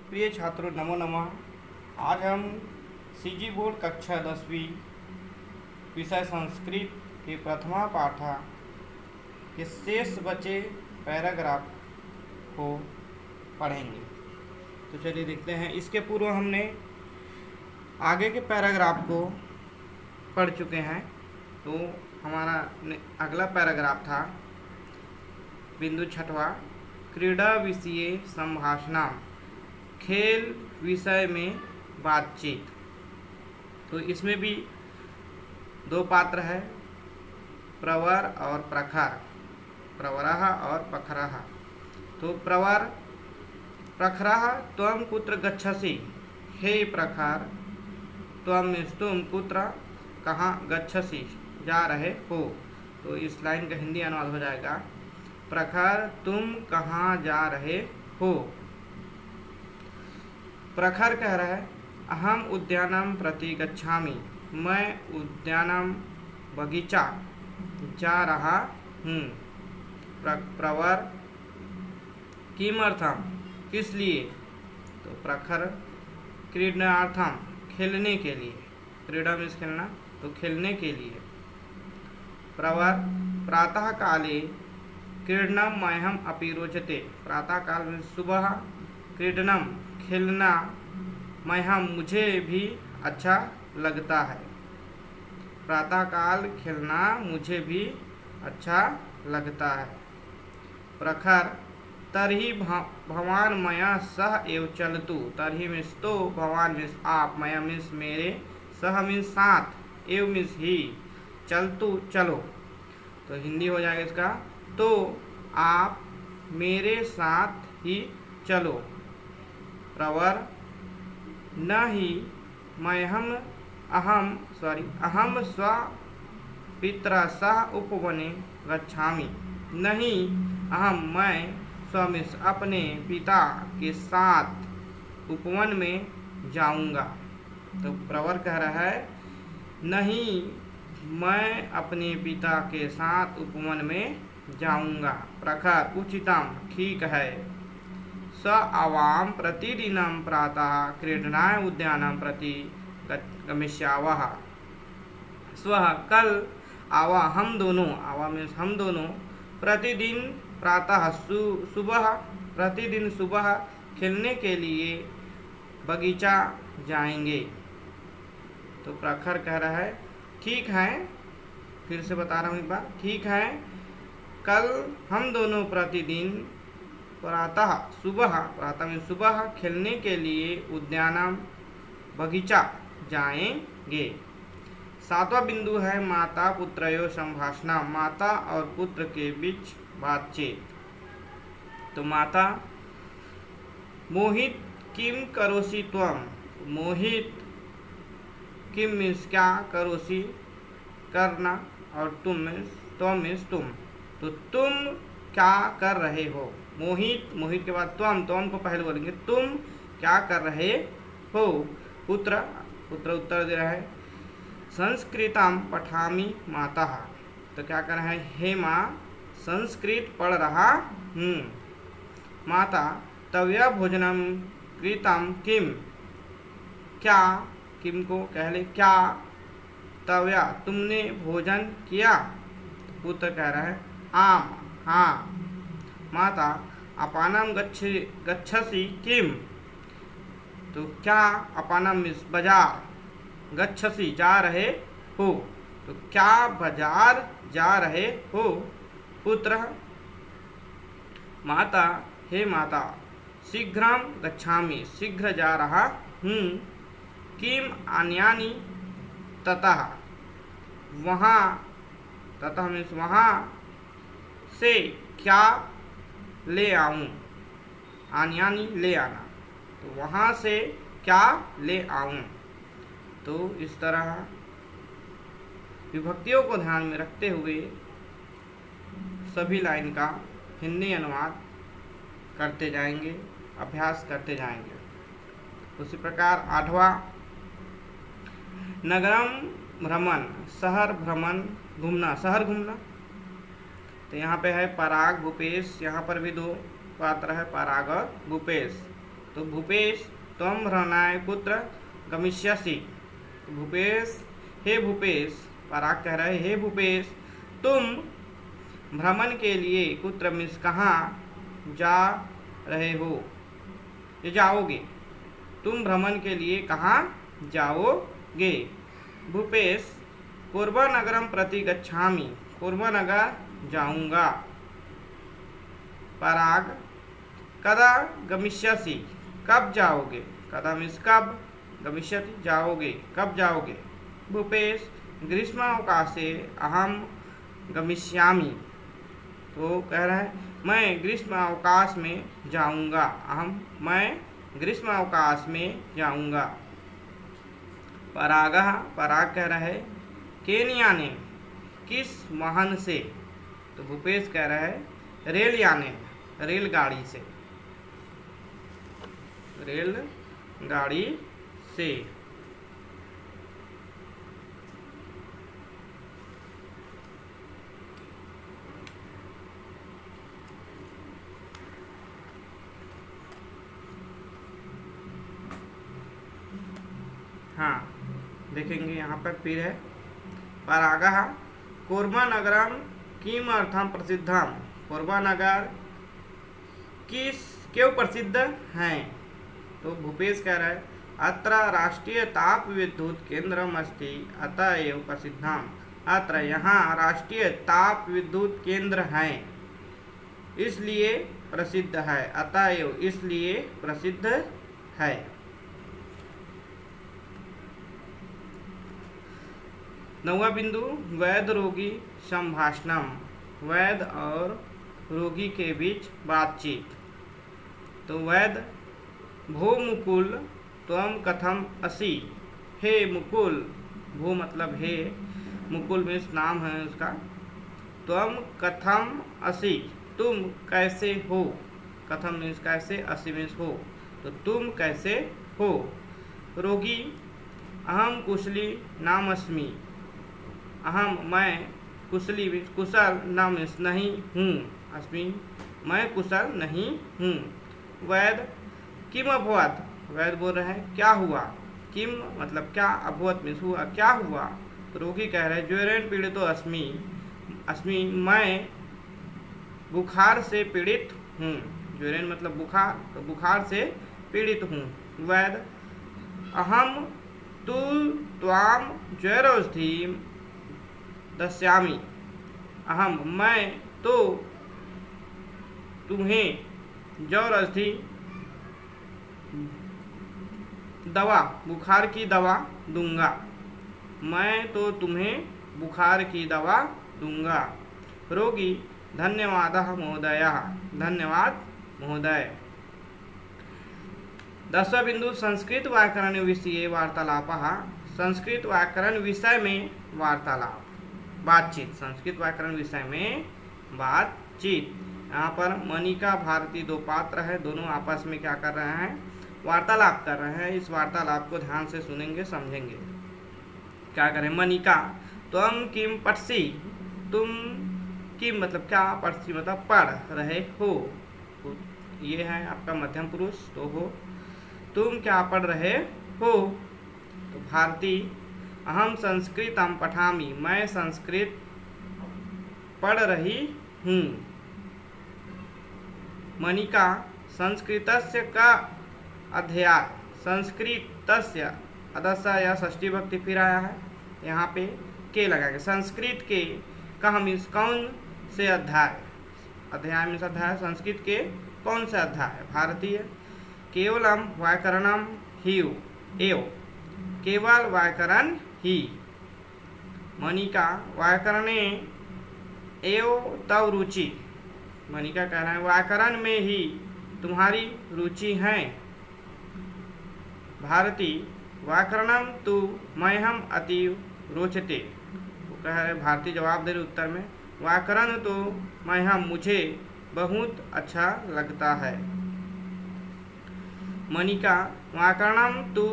प्रिय छात्रों, नमो नमः। आज हम सीजी बोर्ड कक्षा 10वीं विषय संस्कृत के प्रथमा पाठा के शेष बचे पैराग्राफ को पढ़ेंगे। तो चलिए देखते हैं। इसके पूर्व हमने आगे के पैराग्राफ को पढ़ चुके हैं। तो हमारा अगला पैराग्राफ था बिंदु 6वां, क्रीड़ा विषय संभाषणा, खेल विषय में बातचीत। तो इसमें भी दो पात्र है, प्रवर और प्रखर, प्रवरः और प्रखरः। तो प्रवर, प्रखरः त्वं कुत्र गच्छसि, हे प्रखर तुम कुत्र कहाँ गच्छसि जा रहे हो। तो इस लाइन का हिंदी अनुवाद हो जाएगा, प्रखर तुम कहाँ जा रहे हो। प्रखर कह रहा है अहम उद्यानम प्रति गच्छामि, मैं उद्यानम बगीचा जा रहा हूँ। प्रवर किमर्थम, किस लिए। तो प्रखर क्रीडनार्थम, खेलने के लिए, क्रीड़ा मीन्स खेलना, तो खेलने के लिए। प्रवर प्रातः काले क्रीडनम मह्यम अपि रोचते, प्रातः काल में सुबह, क्रीडनम खेलना, मह्यम मुझे भी अच्छा लगता है। प्रातःकाल खेलना मुझे भी अच्छा लगता है। प्रखर तर्हि भवान मया सह एव चलतु, तर्हि मीन्स तो, भवान मीन्स आप, मया मीन्स मेरे, सह मीन्स साथ, एव मीन्स ही, चलतु चलो। तो हिंदी हो जाएगा इसका, तो आप मेरे साथ ही चलो। प्रवर न ही अहम स्व पित्रा सह उपवने गच्छामि, नहीं मैं स्वमिस अपने पिता के साथ उपवन में जाऊंगा। तो प्रवर कह रहा है नहीं मैं अपने पिता के साथ उपवन में जाऊंगा। प्रखर उचितम, ठीक है। स आवाम प्रतिदिनं प्रातः क्रीडनाय उद्यानं प्रति गमिष्यावः। स्वः कल आवा हम दोनों, आवा मीन्स हम दोनों, प्रतिदिन प्रातः सुबह, प्रतिदिन सुबह खेलने के लिए बगीचा जाएंगे। तो प्रखर कह रहा है ठीक है, फिर से बता रहा हूँ एक बार, ठीक है कल हम दोनों प्रतिदिन प्रातः सुबह, प्रातः में सुबह, खेलने के लिए उद्यानम बगीचा जाएंगे। 7वां बिंदु है माता पुत्रयो संभाषणा, माता और पुत्र के बीच बातचीत। तो माता, मोहित किम करोसि त्वम, मोहित किम मीन्स क्या, करोसि करना, और तुम मीन्स तुम, तो तुम क्या कर रहे हो। मोहित, मोहित के बाद त्वम को पहले बोलेंगे, तुम क्या कर रहे हो। पुत्र, पुत्र उत्तर दे रहा है संस्कृतम पठामि माता, तो क्या कर रहा है, हे माँ संस्कृत पढ़ रहा हूँ। माता तव्य भोजनम कृतम किम, क्या, किम को कह ले क्या, तव्या तुमने भोजन किया। पुत्र कह रहा है आम, हाँ। माता अपानम गच्छसि किम, तो क्या, अपानम मीन्स बाजार, गच्छसि जा रहे हो, तो क्या बाजार जा रहे हो। पुत्र माता, हे माता शीघ्रम गच्छामि, शीघ्र जा रहा हूँ। किम आन्यानि ततः, वहाँ, ततः मीन्स वहाँ से क्या ले आऊँ, आन्यानि ले आना, तो वहाँ से क्या ले आऊँ। तो इस तरह विभक्तियों को ध्यान में रखते हुए सभी लाइन का हिंदी अनुवाद करते जाएंगे, अभ्यास करते जाएंगे। उसी प्रकार 8वां, नगरम भ्रमण, शहर भ्रमण, घूमना, शहर घूमना। तो यहाँ पे है पराग भूपेश, यहाँ पर भी दो पात्र है, पराग और भूपेश। तो भूपेश त्वं भ्रमणाय कुत्र गमिष्यसि। भूपेश, हे भूपेश, पराग कह रहा है हे भूपेश, तुम भ्रमण के लिए कुत्र मीन्स कहाँ जा रहे हो, ये जाओगे, तुम भ्रमण के लिए कहाँ जाओगे। भूपेश पूर्वनगरम प्रति गच्छामि, पूर्वनगर जाऊंगा। पराग कदा गमिष्यसि, कब जाओगे, कदा मीन्स कब, गमिष्यति जाओगे, कब जाओगे। भूपेश ग्रीष्मावकाशे अहम गमिष्यामि, तो कह रहा है मैं ग्रीष्म अवकाश में जाऊंगा, मैं ग्रीष्म अवकाश में जाऊंगा। परागः, पराग कह रहा है केन याने, किस वाहन से, तो भूपेश कह रहा है रेल याने, रेलगाड़ी से, रेलगाड़ी से। हाँ देखेंगे यहाँ पर फिर है परागः कूर्मनगरम किमर्थं प्रसिद्धम, कूर्मनगर किस क्यों प्रसिद्ध हैं, तो भूपेश कह रहा है अत्र राष्ट्रीय ताप विद्युत केंद्रम अस्ति अतः एव प्रसिद्धम, अत्र यहाँ राष्ट्रीय ताप विद्युत केंद्र है इसलिए प्रसिद्ध है, अतः एव इसलिए प्रसिद्ध है। नौवा बिंदु वैद्य रोगी संभाषणम, वैद्य और रोगी के बीच बातचीत। तो वैद्य भो मुकुल त्वं कथम असि, हे मुकुल, भो मतलब हे, मुकुल मीन्स नाम है उसका, त्वं कथम असि तुम कैसे हो, कथम मीन्स कैसे, असि मीन्स हो, तो तुम कैसे हो। रोगी अहम कुशली नामस्मि, अहम मैं, कुशली मीन्स कुशल, न मीन्स नहीं हूँ, अस्मि मैं कुशल नहीं हूँ। वैद्य किम अभवत, वैद्य बोल रहे हैं क्या हुआ, किम मतलब क्या, अभवत मीन्स हुआ, क्या हुआ। रोगी कह रहे हैं ज्वरेण पीड़ितो अस्मि, अस्मि मैं बुखार से पीड़ित हूँ, ज्वरेण मतलब बुखार, तो बुखार से पीड़ित हूँ। वैद्य अहम तु त्वाम ज्वरौषधिं दस्यामि, अहम मैं तो तुम्हें जौर औषधि दवा, बुखार की दवा दूंगा, मैं तो तुम्हें बुखार की दवा दूंगा। रोगी धन्यवादः महोदयः, धन्यवाद महोदय। 10वां बिंदु संस्कृत व्याकरण विषये वार्तालापः, संस्कृत व्याकरण विषय में वार्तालाप, बातचीत, संस्कृत व्याकरण विषय में बातचीत। यहाँ पर मनिका भारती दो पात्र है, दोनों आपस में क्या कर रहे हैं, वार्तालाप कर रहे हैं। इस वार्तालाप को ध्यान से सुनेंगे समझेंगे। क्या करें, मनिका त्वं किम पठसि, तुम किम मतलब क्या, पठसि मतलब पढ़ रहे हो, ये है आपका मध्यम पुरुष तो हो, तुम क्या पढ़ रहे हो। तो भारती अहम संस्कृतं पठामि, मैं संस्कृत पढ़ रही हूँ। मनिका संस्कृतस्य का अध्याय, संस्कृतस्य अदसा या षष्ठी भक्ति फिर आया है, यहाँ पे के लगाएंगे। संस्कृत के कह मीन्स कौन से अध्याय, अध्याय मीन्स अध्याय, संस्कृत के कौन से अध्याय। भारतीय केवलम व्याकरणम ही एव, केवल व्याकरण ही। मनिका व्याकरणे एव तव रुचि, मनिका कह रहा है व्याकरण में ही तुम्हारी रुचि है। भारती व्याकरणम तु मह्यम अतीव रोचते, वो कह रहे भारती जवाब दे रही उत्तर में, व्याकरण तो मह्यम मुझे बहुत अच्छा लगता है। मनिका व्याकरणम तु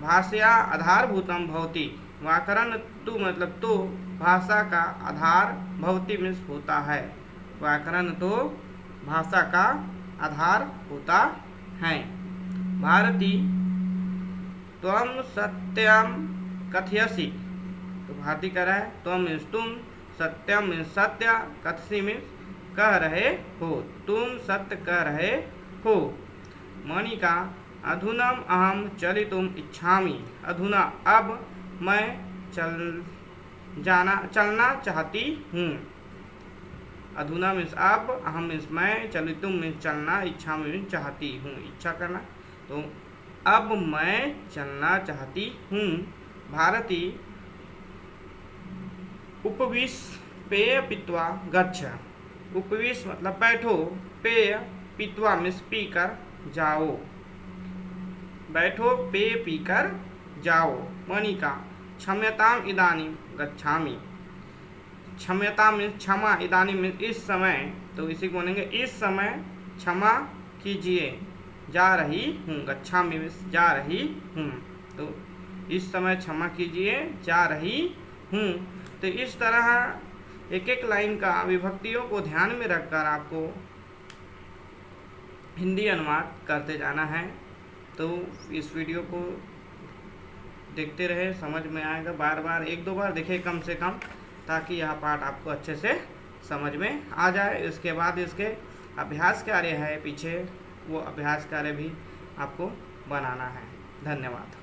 भाषया आधारभूतम भवति, व्याकरण तु मतलब तो भाषा का आधार, भवति मीन्स होता है, व्याकरण तो भाषा का आधार होता है। भारती त्वम सत्यम कथयसि, तो भारती कह रहा है त्वम मीन्स तुम, सत्यम मीन्स सत्य, कथसी मीन्स कह रहे हो, तुम सत्य कह रहे हो। मोनिका अधुनम अहम चलितुम इच्छामि, अधुना अब मैं चलना चाहती हूँ। अधुना मीन्स अब, अहम मीन्स मैं, चलितुम मीन्स चलना, इच्छामि मीन्स चाहती हूँ, इच्छा करना। तो अब मैं चलना चाहती हूँ। भारती उपविश पेय पीत्वा गच्छ, उपविश मतलब बैठो, पेय पीत्वा मीन्स पीकर जाओ, बैठो पेय पीकर जाओ। मोनिका क्षम्यताम इदानीं गच्छामि, क्षम्यता मीन्स क्षमा, इदानीं मीन्स इस समय, तो इसी को बोलेंगे इस समय क्षमा कीजिए, जा रही हूँ, गच्छामि मीन्स जा रही हूँ, तो इस समय क्षमा कीजिए, जा रही हूँ। तो इस तरह एक एक लाइन का विभक्तियों को ध्यान में रखकर आपको हिंदी अनुवाद करते जाना है। तो इस वीडियो को देखते रहे, समझ में आएगा, बार बार एक दो बार देखें कम से कम, ताकि यह पाठ आपको अच्छे से समझ में आ जाए। इसके बाद इसके अभ्यास कार्य है पीछे, वो अभ्यास कार्य भी आपको बनाना है। धन्यवाद।